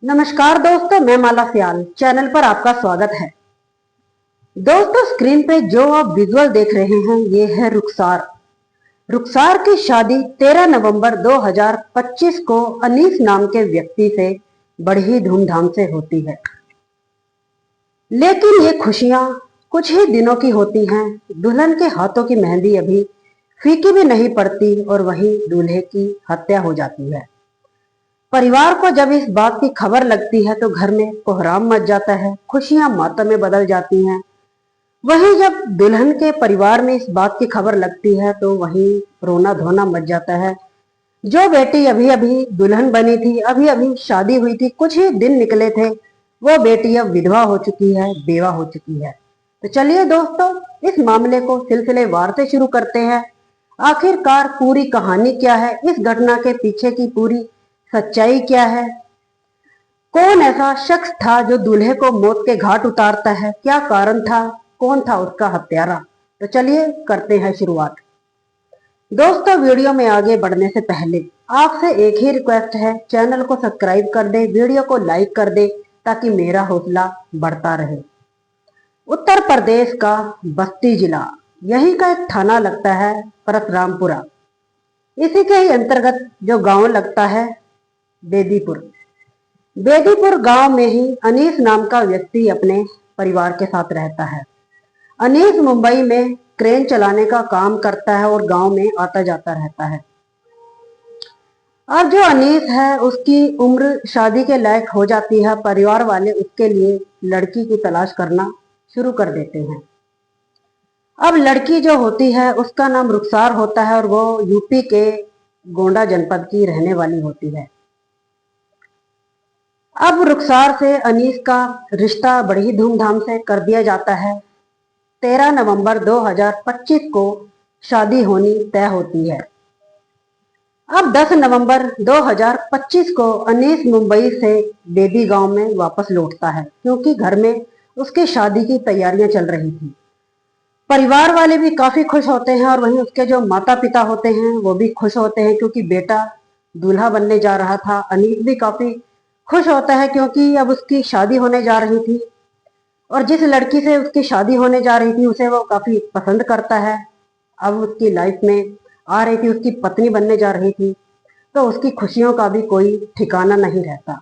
नमस्कार दोस्तों, मैं माला सियाल चैनल पर आपका स्वागत है। दोस्तों, स्क्रीन पे जो आप विजुअल देख रहे हैं ये है रुखसार। रुखसार की शादी 13 नवंबर 2025 को अनीस नाम के व्यक्ति से बड़ी ही धूमधाम से होती है। लेकिन ये खुशियां कुछ ही दिनों की होती हैं। दुल्हन के हाथों की मेहंदी अभी फीकी भी नहीं पड़ती और वहीं दूल्हे की हत्या हो जाती है। परिवार को जब इस बात की खबर लगती है तो घर में कोहराम मच जाता है, खुशियां मातम में बदल जाती हैं। वहीं जब दुल्हन के परिवार में इस बात की खबर लगती है तो वहीं रोना धोना मच जाता है। जो बेटी अभी अभी दुल्हन बनी थी, अभी अभी शादी हुई थी, कुछ ही दिन निकले थे, वो बेटी अब विधवा हो चुकी है, बेवा हो चुकी है। तो चलिए दोस्तों, इस मामले को सिलसिलेवार से शुरू करते हैं। आखिरकार पूरी कहानी क्या है, इस घटना के पीछे की पूरी सच्चाई क्या है, कौन ऐसा शख्स था जो दूल्हे को मौत के घाट उतारता है, क्या कारण था, कौन था उसका हत्यारा। तो चलिए करते हैं शुरुआत। दोस्तों, वीडियो में आगे बढ़ने से पहले आपसे एक ही रिक्वेस्ट है, चैनल को सब्सक्राइब कर दे, वीडियो को लाइक कर दे ताकि मेरा हौसला बढ़ता रहे। उत्तर प्रदेश का बस्ती जिला, यही का एक थाना लगता है परशुरामपुरा। इसी के ही अंतर्गत जो गांव लगता है बेदीपुर। बेदीपुर गांव में ही अनीस नाम का व्यक्ति अपने परिवार के साथ रहता है। अनीस मुंबई में क्रेन चलाने का काम करता है और गांव में आता जाता रहता है। अब जो अनीस है उसकी उम्र शादी के लायक हो जाती है। परिवार वाले उसके लिए लड़की की तलाश करना शुरू कर देते हैं। अब लड़की जो होती है उसका नाम रुखसार होता है और वो यूपी के गोंडा जनपद की रहने वाली होती है। अब रुखसार से अनीस का रिश्ता बड़ी ही धूमधाम से कर दिया जाता है। 13 नवंबर 2025 को शादी होनी तय होती है। अब 10 नवंबर 2025 को अनीस मुंबई से बेबी गांव में वापस लौटता है, क्योंकि घर में उसकी शादी की तैयारियां चल रही थी। परिवार वाले भी काफी खुश होते हैं और वहीं उसके जो माता पिता होते हैं वो भी खुश होते हैं, क्योंकि बेटा दूल्हा बनने जा रहा था। अनीस भी काफी खुश होता है क्योंकि अब उसकी शादी होने जा रही थी और जिस लड़की से उसकी शादी होने जा रही थी उसे वो काफी पसंद करता है। अब उसकी लाइफ में आ रही थी, उसकी पत्नी बनने जा रही थी, तो उसकी खुशियों का भी कोई ठिकाना नहीं रहता।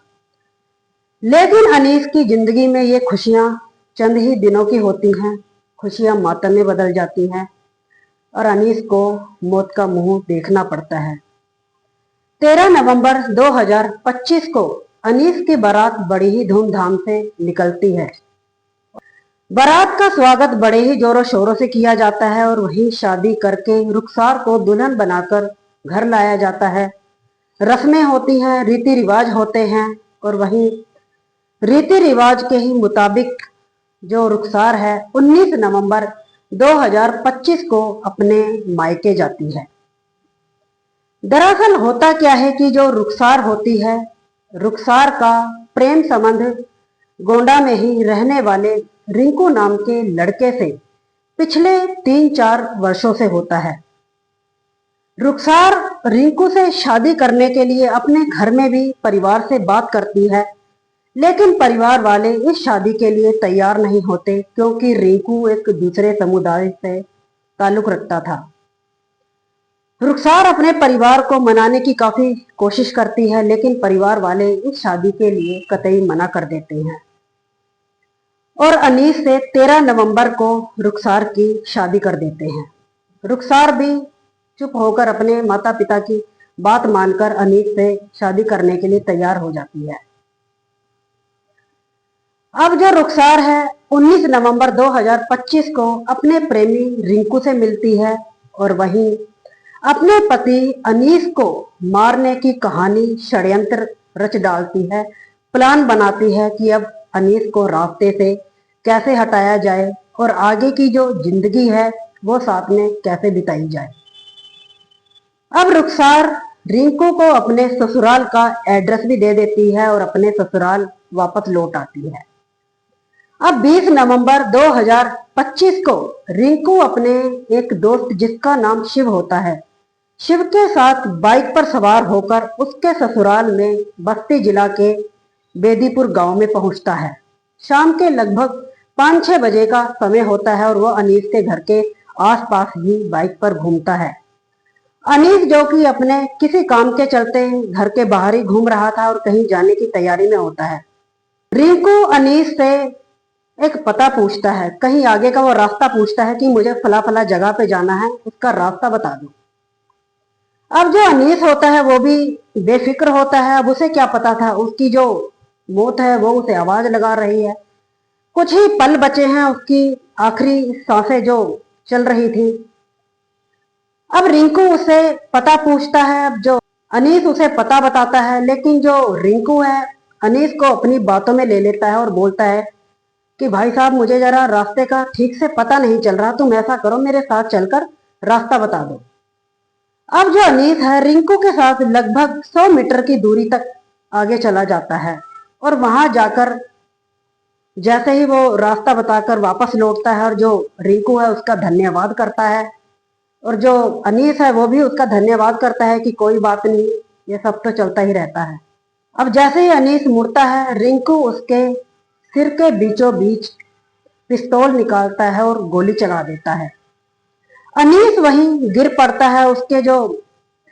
लेकिन अनीस की जिंदगी में ये खुशियां चंद ही दिनों की होती हैं। खुशियां मातम में बदल जाती हैं और अनीस को मौत का मुंह देखना पड़ता है। 13 नवंबर 2025 को अनीस की बारात बड़ी ही धूमधाम से निकलती है। बारात का स्वागत बड़े ही जोरों शोरों से किया जाता है और वहीं शादी करके रुखसार को दुल्हन बनाकर घर लाया जाता है। रस्में होती हैं, रीति रिवाज होते हैं और वहीं रीति रिवाज के ही मुताबिक जो रुखसार है 19 नवंबर 2025 को अपने मायके जाती है। दरअसल होता क्या है कि जो रुखसार होती है, रुखसार का प्रेम संबंध गोंडा में ही रहने वाले रिंकू नाम के लड़के से पिछले 3-4 वर्षों से होता है। रुखसार रिंकू से शादी करने के लिए अपने घर में भी परिवार से बात करती है, लेकिन परिवार वाले इस शादी के लिए तैयार नहीं होते, क्योंकि रिंकू एक दूसरे समुदाय से ताल्लुक रखता था। रुखसार अपने परिवार को मनाने की काफी कोशिश करती है, लेकिन परिवार वाले इस शादी के लिए कतई मना कर देते हैं और अनीस से 13 नवंबर को रुखसार की शादी कर देते हैं। रुखसार भी चुप होकर अपने माता पिता की बात मानकर अनीस से शादी करने के लिए तैयार हो जाती है। अब जो रुखसार है 19 नवंबर 2025 को अपने प्रेमी रिंकू से मिलती है और वहीं अपने पति अनीस को मारने की कहानी षड्यंत्र रच डालती है। प्लान बनाती है कि अब अनीस को रास्ते से कैसे हटाया जाए और आगे की जो जिंदगी है वो साथ में कैसे बिताई जाए। अब रुखसार रिंकू को अपने ससुराल का एड्रेस भी दे देती है और अपने ससुराल वापस लौट आती है। अब 20 नवंबर 2025 को रिंकू अपने एक दोस्त जिसका नाम शिव होता है, शिव के साथ बाइक पर सवार होकर उसके ससुराल में बस्ती जिला के बेदीपुर गांव में पहुंचता है। शाम के लगभग 5-6 बजे का समय होता है और वह अनीस के घर के आसपास ही बाइक पर घूमता है। अनीस जो कि अपने किसी काम के चलते घर के बाहर ही घूम रहा था और कहीं जाने की तैयारी में होता है। रिंकू अनीस से एक पता पूछता है, कहीं आगे का वो रास्ता पूछता है कि मुझे फला फला जगह पे जाना है, उसका रास्ता बता दो। अब जो अनीस होता है वो भी बेफिक्र होता है। अब उसे क्या पता था उसकी जो मौत है वो उसे आवाज लगा रही है। कुछ ही पल बचे हैं उसकी आखिरी सांसें जो चल रही थी। अब रिंकू उसे पता पूछता है। अब जो अनीस उसे पता बताता है, लेकिन जो रिंकू है अनीस को अपनी बातों में ले लेता है और बोलता है कि भाई साहब, मुझे जरा रास्ते का ठीक से पता नहीं चल रहा, तुम ऐसा करो मेरे साथ चलकर रास्ता बता दो। अब जो अनीस है रिंकू के साथ लगभग 100 मीटर की दूरी तक आगे चला जाता है और वहां जाकर जैसे ही वो रास्ता बताकर वापस लौटता है और जो रिंकू है उसका धन्यवाद करता है और जो अनीस है वो भी उसका धन्यवाद करता है कि कोई बात नहीं, ये सब तो चलता ही रहता है। अब जैसे ही अनीस मुड़ता है रिंकू उसके सिर के बीचों बीच पिस्तौल निकालता है और गोली चला देता है। अनीस वहीं गिर पड़ता है, उसके जो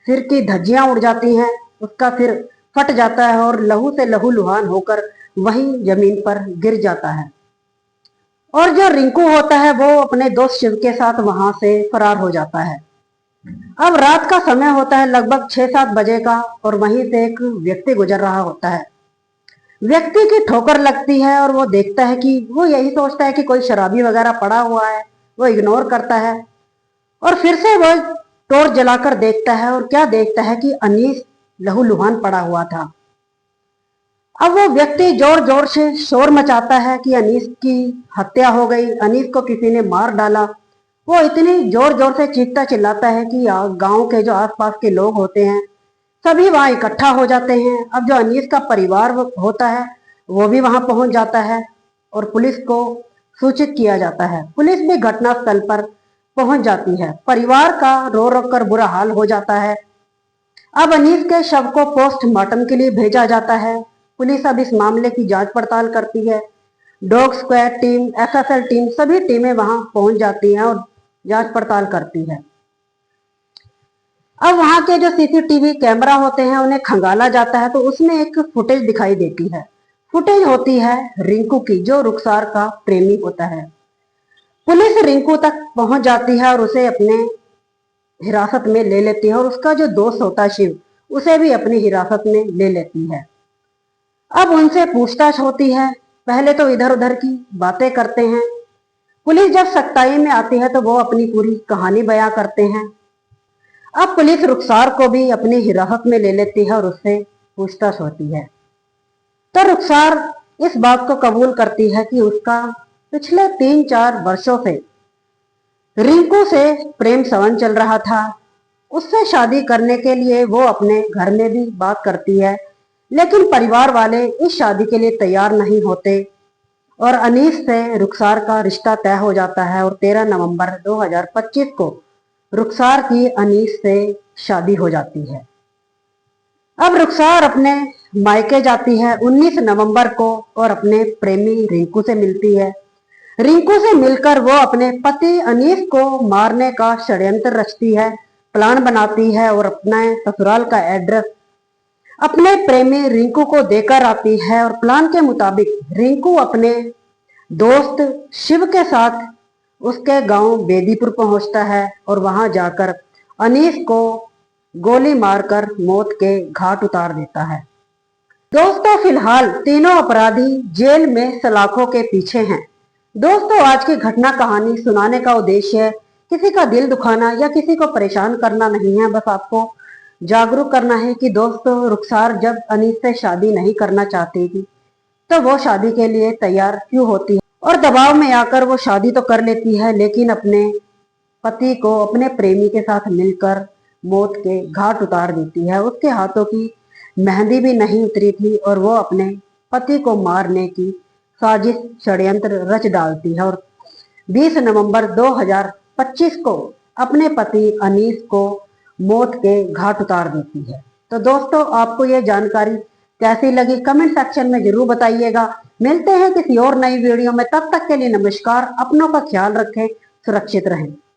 सिर की धज्जियां उड़ जाती हैं, उसका सिर फट जाता है और लहू से लहू लुहान होकर वहीं जमीन पर गिर जाता है। और जो रिंकू होता है वो अपने दोस्त शिव के साथ वहां से फरार हो जाता है। अब रात का समय होता है लगभग 6-7 बजे का और वहीं से एक व्यक्ति गुजर रहा होता है। व्यक्ति की ठोकर लगती है और वो देखता है कि वो यही सोचता है कि कोई शराबी वगैरह पड़ा हुआ है। वो इग्नोर करता है और फिर से वो टॉर्च जलाकर देखता है और क्या देखता है कि अनीस लहूलुहान पड़ा हुआ था। अब वो व्यक्ति जोर जोर से शोर मचाता है कि अनीस की हत्या हो गई, अनीस को किसी ने मार डाला। वो इतनी जोर जोर से चीखता चिल्लाता है कि गांव के जो आसपास के लोग होते हैं सभी वहां इकट्ठा हो जाते हैं। अब जो अनीस का परिवार होता है वो भी वहां पहुंच जाता है और पुलिस को सूचित किया जाता है। पुलिस भी घटनास्थल पर पहुंच जाती है। परिवार का रो रो कर बुरा हाल हो जाता है। अब अनीस के शव को पोस्टमार्टम के लिए भेजा जाता है। पुलिस अब इस मामले की जांच पड़ताल करती है। Dog squad team, SSL team, सभी टीमें वहां पहुंच जाती हैं और जांच पड़ताल करती है। अब वहां के जो सीसीटीवी कैमरा होते हैं उन्हें खंगाला जाता है तो उसमें एक फुटेज दिखाई देती है। फुटेज होती है रिंकू की, जो रुखसार का प्रेमी होता है। पुलिस रिंकू तक पहुंच जाती है और उसे अपने हिरासत में ले लेती है और उसका जो दोस्त होता है शिव, उसे भी अपनी हिरासत में ले लेती है। अब उनसे पूछताछ होती है। पहले तो इधर उधर की बातें करते हैं। पुलिस जब सख्ताई में आती है तो वो अपनी पूरी कहानी बयां करते हैं। अब पुलिस रुखसार को भी अपनी हिरासत में ले लेती है और उससे पूछताछ होती है। तो रुखसार इस बात को कबूल करती है कि उसका पिछले 3-4 वर्षों से रिंकू से प्रेम संबंध चल रहा था। उससे शादी करने के लिए वो अपने घर में भी बात करती है, लेकिन परिवार वाले इस शादी के लिए तैयार नहीं होते और अनीस से रुखसार का रिश्ता तय हो जाता है और 13 नवंबर 2025 को रुखसार की अनीस से शादी हो जाती है। अब रुखसार अपने मायके जाती है 19 नवंबर को और अपने प्रेमी रिंकू से मिलती है। रिंकू से मिलकर वो अपने पति अनीस को मारने का षड्यंत्र रचती है, प्लान बनाती है और अपने ससुराल का एड्रेस अपने प्रेमी रिंकू को देकर आती है। और प्लान के मुताबिक रिंकू अपने दोस्त शिव के साथ उसके गांव बेदीपुर पहुंचता है और वहां जाकर अनीस को गोली मारकर मौत के घाट उतार देता है। दोस्तों, फिलहाल तीनों अपराधी जेल में सलाखों के पीछे हैं। दोस्तों, आज की घटना कहानी सुनाने का उद्देश्य किसी का दिल दुखाना या किसी को परेशान करना नहीं है, बस आपको जागरूक करना है कि दोस्तों, रुखसार जब अनीस से शादी नहीं करना चाहती थी तो वो शादी के लिए तैयार क्यों होती है और दबाव में आकर वो शादी तो कर लेती है, लेकिन अपने पति को अपने प्रेमी के साथ मिलकर मौत के घाट उतार देती है। उसके हाथों की मेहंदी भी नहीं उतरी थी और वो अपने पति को मारने की साजिश षड्यंत्र रच डालती है और 20 नवंबर 2025 को अपने पति अनीस को मौत के घाट उतार देती है। तो दोस्तों, आपको ये जानकारी कैसी लगी कमेंट सेक्शन में जरूर बताइएगा। मिलते हैं किसी और नई वीडियो में, तब तक के लिए नमस्कार। अपनों का ख्याल रखें, सुरक्षित रहें।